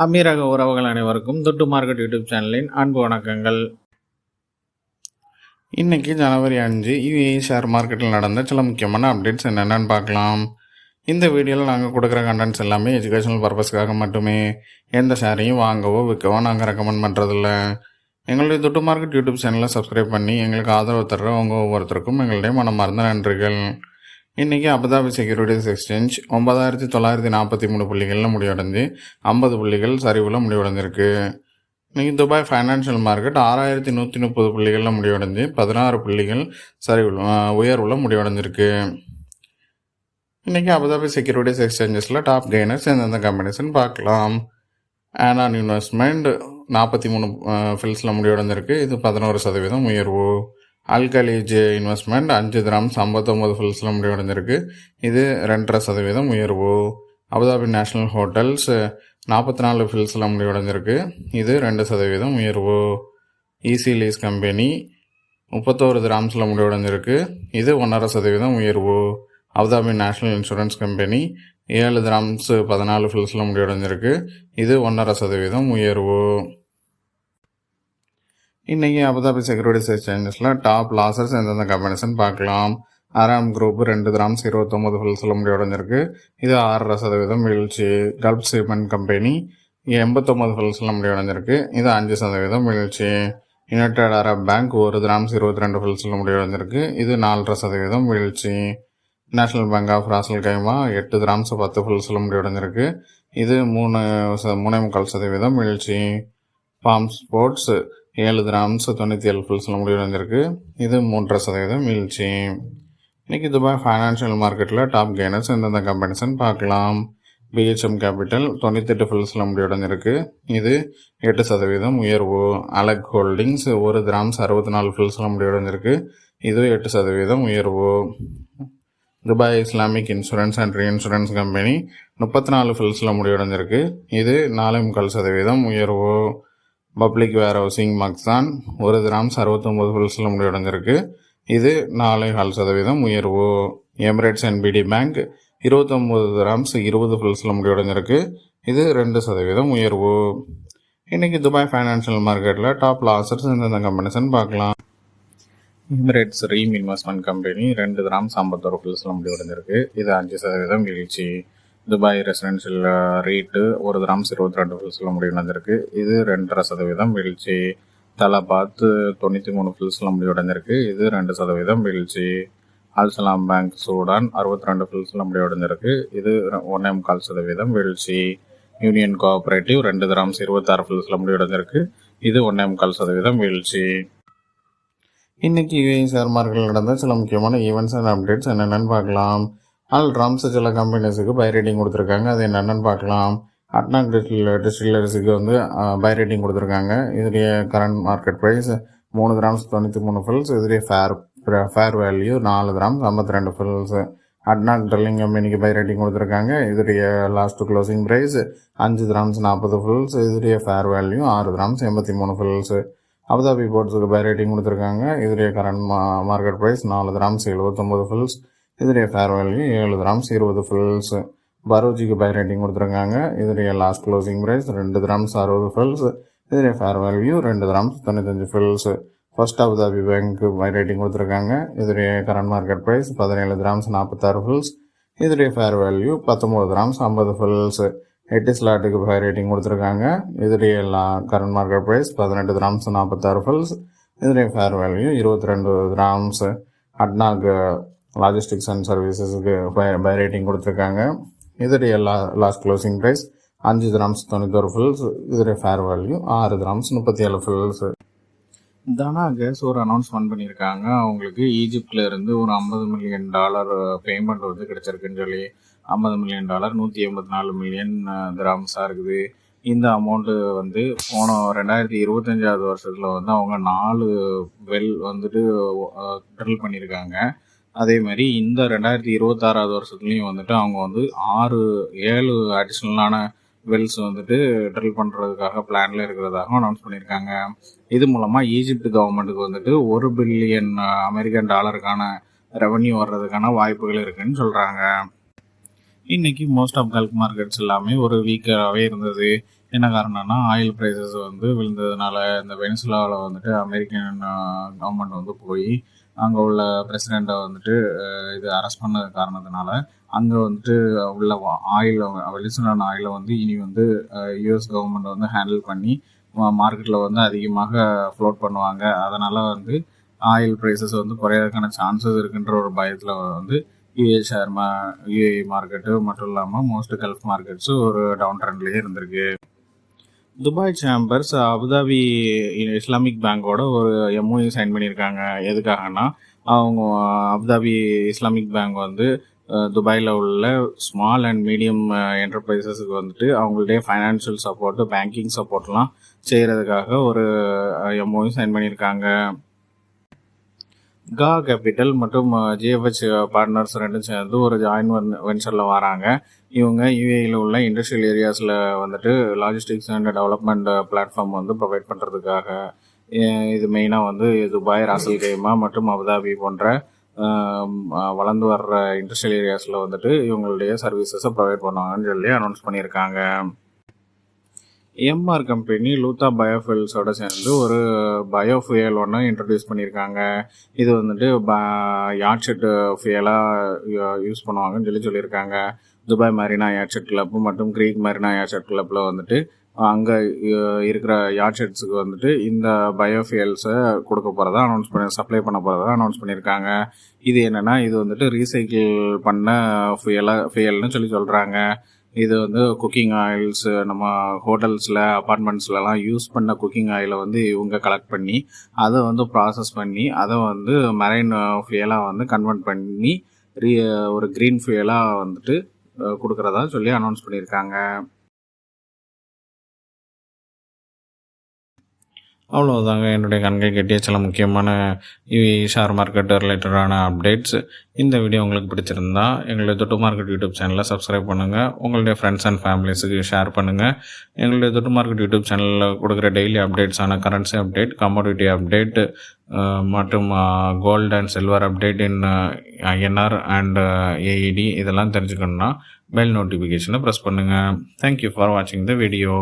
அமீரக உறவுகள் அனைவருக்கும் துட்டு மார்க்கெட் யூடியூப் சேனலின் அன்பு வணக்கங்கள். இன்றைக்கி ஜனவரி 5 யுஏஇ ஷேர் மார்க்கெட்டில் நடந்த சில முக்கியமான அப்டேட்ஸ் என்னென்னு பார்க்கலாம். இந்த வீடியோவில் நாங்கள் கொடுக்குற கண்டென்ட்ஸ் எல்லாமே எஜுகேஷனல் பர்பஸ்க்காக மட்டுமே. எந்த ஷேரையும் வாங்கவோ விற்கவோ நாங்கள் ரெக்கமெண்ட் பண்ணுறதில்ல. எங்களுடைய துட்டு மார்க்கெட் யூடியூப் சேனலை சப்ஸ்கிரைப் பண்ணி எங்களுக்கு ஆதரவு தர்ற உங்கள் ஒவ்வொருத்தருக்கும் எங்களுடைய மனமார்ந்த நன்றிகள். இன்றைக்கி அபுதாபி செக்யூரிட்டிஸ் எக்ஸ்சேஞ்ச் 9943 புள்ளிகளில் முடிவடைஞ்சு 50 புள்ளிகள் சரிவில் முடிவடைஞ்சிருக்கு. இன்றைக்கி துபாய் ஃபைனான்ஷியல் மார்க்கெட் 6130 புள்ளிகளில் முடிவடைஞ்சு 16 புள்ளிகள் சரிவில் உயர்வில் முடிவடைஞ்சிருக்கு. இன்றைக்கி அபுதாபி செக்யூரிட்டிஸ் எக்ஸ்சேஞ்சஸில் டாப் கெய்னர்ஸ் எந்தெந்த கம்பெனிஸ்ன்னு பார்க்கலாம். ஆனான் இன்வெஸ்ட்மெண்ட் 43 ஃபில்ஸில் முடிவடைஞ்சிருக்கு. இது 11% உயர்வு. அல்கலீஜ் இன்வெஸ்ட்மெண்ட் 5 கிராம்ஸ் 59 ஃபில்ஸில் முடிவடைஞ்சிருக்கு. இது 2.5% உயர்வு. அபுதாபி நேஷனல் ஹோட்டல்ஸ் 44 ஃபில்ஸில் முடிவடைஞ்சிருக்கு. இது 2% உயர்வு. ஈசி லீஸ் கம்பெனி 31 கிராம்ஸில் முடிவடைஞ்சிருக்கு. இது 1.5% உயர்வு. அபுதாபி நேஷனல் இன்சூரன்ஸ் கம்பெனி 7 கிராம்ஸ் 14 ஃபில்ஸில் முடிவடைஞ்சிருக்கு. இது 1.5% உயர்வு. இன்றைக்கி அபுதாபி செக்யூரிட்டிஸ் எக்ஸ்சேஞ்சஸில் டாப் லாசர்ஸ் எந்தெந்த கம்பெனிஸ்ன்னு பார்க்கலாம். ஆராம் குரூப் 2 கிராம்ஸ் 29 ஃபில்ஸில் முடிவடைஞ்சிருக்கு. இது 6% வீழ்ச்சி. கல்ஃப் சிமெண்ட் கம்பெனி 89 ஃபில்ஸில் முடிவடைஞ்சிருக்கு. இது 5% வீழ்ச்சி. யுனைடெட் அரப் பேங்க் 1 கிராம்ஸ் 22 ஃபில்ஸில் முடிவடைஞ்சிருக்கு. இது 4% வீழ்ச்சி. National Bank of Ras al Khaimah 8 கிராம்ஸ் 10 ஃபில்ஸில் முடிவடைஞ்சிருக்கு. இது 3.25% வீழ்ச்சி. பாம் ஸ்போர்ட்ஸ் 7 கிராம்ஸ் 97 ஃபில்ஸில் முடிவடைஞ்சிருக்கு. இது 3.5% வீழ்ச்சி. இன்றைக்கி துபாய் ஃபைனான்ஷியல் மார்க்கெட்டில் டாப் கெய்னர்ஸ் எந்தெந்த கம்பெனிஸ்ன்னு பார்க்கலாம். பிஹெச்எம் கேபிட்டல் 98 ஃபில்ஸில் முடிவடைஞ்சிருக்கு. இது 8% உயர்வு. அலக் ஹோல்டிங்ஸ் 1 கிராம்ஸ் 64 ஃபில்ஸில் முடிவடைஞ்சிருக்கு. இது 8% உயர்வு. Dubai Islamic insurance and reinsurance company 34 ஃபில்ஸில் முடிவடைஞ்சிருக்கு. இது 4.25% உயர்வு. பப்ளிக் வேர் ஹவுசிங் மக்சான் 1 கிராம்ஸ் 69 ஃபில்ஸில் முடிவடைஞ்சிருக்கு. இது 4.5% உயர்வு. எமிரேட்ஸ் என்பிடி பேங்க் 29 கிராம்ஸ் 20 ஃபில்ஸில் முடிவடைஞ்சிருக்கு. இது 2% உயர்வு. இன்றைக்கி துபாய் ஃபைனான்ஷியல் மார்க்கெட்டில் டாப் லாசர்ஸ் எந்தெந்த கம்பெனிஸ்ன்னு பார்க்கலாம். எமிரேட்ஸ் ரீம் இன்வெஸ்ட்மெண்ட் கம்பெனி 2 கிராம்ஸ் 51 ஃபில்ஸில் முடிவடைஞ்சிருக்கு. இது 5% வீழ்ச்சி. துபாய் ரெசிடென்ஷியல் ரேட்டு 1 கிராம்ஸ் 22 ஃபில்ஸில் முடிவடைஞ்சிருக்கு. இது 2.5% வீழ்ச்சி. தலபாத் 93 ஃபில்ஸில் முடிவடைஞ்சிருக்கு. இது 2% வீழ்ச்சி. அல்சலாம் பேங்க் சூடான் 62 ஃபில்ஸில் முடிவடைஞ்சிருக்கு. இது 1.25% வீழ்ச்சி. யூனியன் கோஆபரேட்டிவ் 2 கிராம்ஸ் 26 ஃபில்ஸில் முடிவடைஞ்சிருக்கு. இது 1.25% வீழ்ச்சி. இன்றைக்கி யுஏஇ ஷேர் மார்க்கெட்டில் நடந்த சில முக்கியமான ஈவெண்ட்ஸ் அண்ட் அப்டேட்ஸ் என்னென்னு பார்க்கலாம். ட்ரம்ஸ் சில கம்பெனிஸுக்கு பை ரேட்டிங் கொடுத்துருக்காங்க. அது என்னென்னு பார்க்கலாம். அட்னாக் டிஸ்டிலரிஸுக்கு பை ரேட்டிங் கொடுத்துருக்காங்க. இதுடைய கரண்ட் மார்க்கெட் ப்ரைஸ் 3 கிராம்ஸ் 93 ஃபில்ஸ். இதுடைய ஃபேர் வேல்யூ 4 கிராம்ஸ் 52 ஃபில்ஸ். அட்னாக் ட்ரில்லிங் கம்பெனிக்கு பை ரேட்டிங் கொடுத்துருக்காங்க. இதுடைய லாஸ்ட் க்ளோசிங் ப்ரைஸ் 5 கிராம்ஸ் 40 ஃபில்ஸ். இதுடைய ஃபேர் வேல்யூ 6 கிராம்ஸ் 83 ஃபில்ஸ். அபுதாபி போர்ட்ஸுக்கு பை ரேட்டிங் கொடுத்துருக்காங்க. இதுடைய கரண்ட் மார்க்கெட் ப்ரைஸ் 4 கிராம்ஸ் 79 ஃபில்ஸ். இதுடைய ஃபேர் வேல்யூ 7 கிராம்ஸ் 20 ஃபில்ஸ். பரோஜிக்கு பை ரேட்டிங் கொடுத்துருக்காங்க. இதுடைய லாஸ்ட் க்ளோசிங் ப்ரைஸ் 2 கிராம்ஸ் 60 ஃபில்ஸ். இதுடைய ஃபேர் வேல்யூ 2 கிராம்ஸ் 95 ஃபில்ஸ். ஃபர்ஸ்ட் அபுதாபி பேங்க்கு பை ரேட்டிங் கொடுத்துருக்காங்க. இதுடைய கரண்ட் மார்க்கெட் ப்ரைஸ் 17 கிராம்ஸ் 46 ஃபில்ஸ். இதுடைய ஃபேர் வேல்யூ 19 கிராம்ஸ் 50 ஃபில்ஸ். எட்டிஸ்லாட்டுக்கு பை ரேட்டிங் கொடுத்துருக்காங்க. இதுடைய கரண்ட் மார்க்கெட் ப்ரைஸ் 18 கிராம்ஸ் 46 ஃபில்ஸ். இதுடைய ஃபேர் வேல்யூ 22 கிராம்ஸ். அட்னாக் லாஜிஸ்டிக்ஸ் அண்ட் சர்வீசஸுக்கு பை ரேட்டிங் கொடுத்துருக்காங்க. இதோடைய லாஸ்ட் க்ளோசிங் ப்ரைஸ் 5 கிராம்ஸ் 91 ஃபில்ஸ். இதோடைய ஃபேர் வேல்யூ 6 கிராம்ஸ் 37 ஃபில்ஸ். தானா கேஸ் ஒரு அனௌன்ஸ்மெண்ட் பண்ணியிருக்காங்க. அவங்களுக்கு ஈஜிப்டில் இருந்து ஒரு $50 மில்லியன் பேமெண்ட் கிடைச்சிருக்குன்னு சொல்லி. $50 மில்லியன் 184 மில்லியன் கிராம்ஸாக இருக்குது. இந்த அமௌண்ட்டு போன 2025 வருஷத்தில் அவங்க 4 வெல் ட்ரில் பண்ணியிருக்காங்க. அதே மாதிரி இந்த 2026 வருஷத்துலேயும் அவங்க 7 அடிஷ்னலான வெல்ஸ் ட்ரில் பண்ணுறதுக்காக பிளானில் இருக்கிறதாக அனௌன்ஸ் பண்ணியிருக்காங்க. இது மூலமாக ஈஜிப்ட் கவர்மெண்ட்டுக்கு $1 பில்லியன் அமெரிக்கன் டாலருக்கான ரெவன்யூ வர்றதுக்கான வாய்ப்புகள் இருக்குதுன்னு சொல்கிறாங்க. இன்றைக்கி மோஸ்ட் ஆஃப் கல்ஃப் மார்க்கெட்ஸ் எல்லாமே ஒரு வீக்காகவே இருந்தது. என்ன காரணம்னா ஆயில் ப்ரைஸஸ் வந்து விழுந்ததுனால இந்த வெனிசுலாவில் வந்துட்டு அமெரிக்கன் கவர்மெண்ட் வந்து போய் அங்கே உள்ள பிரசிடெண்ட்டை வந்துட்டு இது அரெஸ்ட் பண்ண காரணத்தினால அங்கே வந்துட்டு உள்ள ஆயில் வெனிசுலான ஆயிலை வந்து இனி வந்து யூஎஸ் கவர்மெண்ட் வந்து ஹேண்டில் பண்ணி மார்க்கெட்டில் வந்து அதிகமாக ஃப்ளோட் பண்ணுவாங்க. அதனால் வந்து ஆயில் ப்ரைஸஸ் வந்து குறையிறதுக்கான சான்சஸ் இருக்குன்ற ஒரு பயத்தில் வந்து யூஏஇ மார்க்கெட்டு மட்டும் இல்லாமல் மோஸ்ட் கல்ஃப் மார்க்கெட்ஸும் ஒரு டவுன் ட்ரெண்ட்லேயே இருந்திருக்கு. துபாய் சேம்பர்ஸ் அபுதாபி இஸ்லாமிக் பேங்கோட ஒரு எம்ஓயு சைன் பண்ணியிருக்காங்க. எதுக்காகனா அவங்க அபுதாபி இஸ்லாமிக் பேங்க் வந்து துபாயில் உள்ள ஸ்மால் அண்ட் மீடியம் என்டர்பிரைசஸுக்கு வந்துட்டு அவங்களுடைய ஃபைனான்ஷியல் சப்போர்ட்டு பேங்கிங் சப்போர்ட்லாம் செய்கிறதுக்காக ஒரு எம்ஓயு சைன் பண்ணியிருக்காங்க. கா கேபிட்டல் மற்றும் ஜிஎஃப்ஹெச் பார்ட்னர்ஸ் ரெண்டும் சேர்ந்து ஒரு ஜாயின் வென்ச்சரில் வராங்க. இவங்க யூஏஇயில் உள்ள இண்டஸ்ட்ரியல் ஏரியாஸில் வந்துட்டு லாஜிஸ்டிக்ஸ் அண்ட் டெவலப்மெண்ட் பிளாட்ஃபார்ம் வந்து ப்ரொவைட் பண்ணுறதுக்காக. இது மெயினாக வந்து துபாய், ராசல் கைமா மற்றும் அபுதாபி போன்ற வளர்ந்து வர்ற இண்டஸ்ட்ரியல் ஏரியாஸில் வந்துட்டு இவங்களுடைய சர்வீசஸை ப்ரொவைட் பண்ணுவாங்கன்னு சொல்லி அனௌன்ஸ் பண்ணியிருக்காங்க. EMR கம்பெனி லூத்தா பயோஃபியூல்ஸோட சேர்ந்து ஒரு பயோஃபியல் ஒன்று இன்ட்ரடியூஸ் பண்ணியிருக்காங்க. இது வந்துட்டு யாட்செட் ஃபியலாக யூஸ் பண்ணுவாங்கன்னு சொல்லியிருக்காங்க. துபாய் மெரினா யாட்செட் கிளப் மற்றும் கிரீக் மெரினா யாட்செட் கிளப்பில் வந்துட்டு அங்கே இருக்கிற யாட்செட்ஸுக்கு வந்துட்டு இந்த பயோஃபியல்ஸை கொடுக்க போகிறதா சப்ளை பண்ண போகிறதா அனௌன்ஸ் பண்ணியிருக்காங்க. இது என்னென்னா இது வந்துட்டு ரீசைக்கிள் பண்ண ஃபியல்னு சொல்கிறாங்க. இது வந்து குக்கிங் ஆயில்ஸ், நம்ம ஹோட்டல்ஸில் அப்பார்ட்மெண்ட்ஸ்லலாம் யூஸ் பண்ண குக்கிங் ஆயிலை வந்து இவங்க கலெக்ட் பண்ணி அதை வந்து ப்ராசஸ் பண்ணி அதை வந்து மெரைன் ஃபியலாக வந்து கன்வெர்ட் பண்ணி ஒரு க்ரீன் ஃபியலாக வந்துட்டு கொடுக்குறதா சொல்லி அனௌன்ஸ் பண்ணியிருக்காங்க. அவ்வளோதாங்க என்னுடைய கண்கை கட்டிய சில முக்கியமான ஷேர் மார்க்கெட் ரிலேட்டடான அப்டேட்ஸ். இந்த வீடியோ உங்களுக்கு பிடிச்சிருந்தா எங்களுடைய தொட்டு மார்க்கெட் யூடியூப் சேனலை சப்ஸ்கிரைப் பண்ணுங்கள். உங்களுடைய ஃப்ரெண்ட்ஸ் அண்ட் ஃபேமிலிஸுக்கு ஷேர் பண்ணுங்கள். எங்களுடைய தொட்டு மார்க்கெட் யூடியூப் சேனலில் கொடுக்குற டெய்லி அப்டேட்ஸான கரன்சி அப்டேட், கமோடிட்டி அப்டேட் மற்றும் gold and silver update in INR and AED இதெல்லாம் தெரிஞ்சுக்கணுன்னா பெல் நோட்டிஃபிகேஷனை ப்ரெஸ் பண்ணுங்கள். தேங்க்யூ ஃபார் வாட்சிங் த வீடியோ.